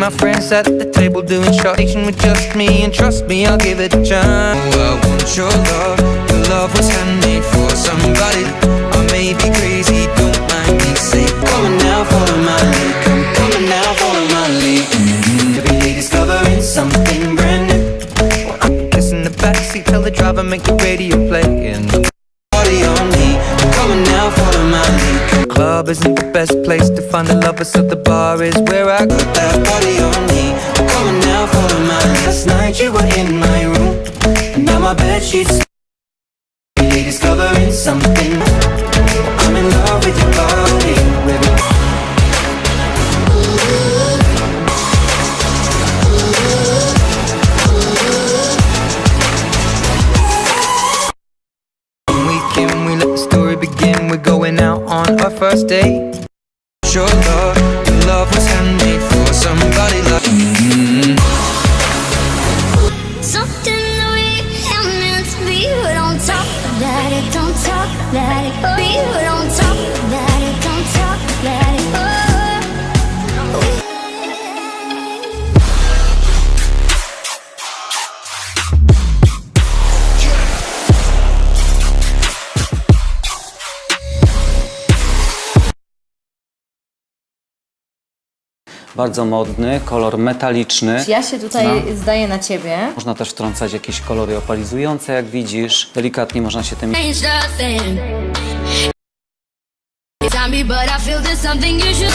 my friends at the table doing shots with just me, and trust me, I'll give it a chance. Oh, I want your love. Your love was handmade for somebody. I may be crazy, don't mind me. Say, come on now, follow my lead. Come on now, follow my lead. Every day discovering something brand new. Well, I'm kissing the backseat, tell the driver make the radio play, and the party on me. Come on now, follow my lead. Club isn't the best place to find the lovers, so the bar is where I got that body on me. Come on now, follow my lead. Last night you were in my room, and now my bedsheets. Every day discovering something. I'm in love with your body, baby. Weekend, we let the story begin. We're going out on our first date. Your love was handmade for somebody like Something that we are meant to be, but don't talk about it, don't talk about it. Be, but don't talk about it, don't talk about it. Bardzo modny, kolor metaliczny. Ja się tutaj zdaję na ciebie. Można też wtrącać jakieś kolory opalizujące, jak widzisz. Delikatnie można się tym... But I feel there's something you should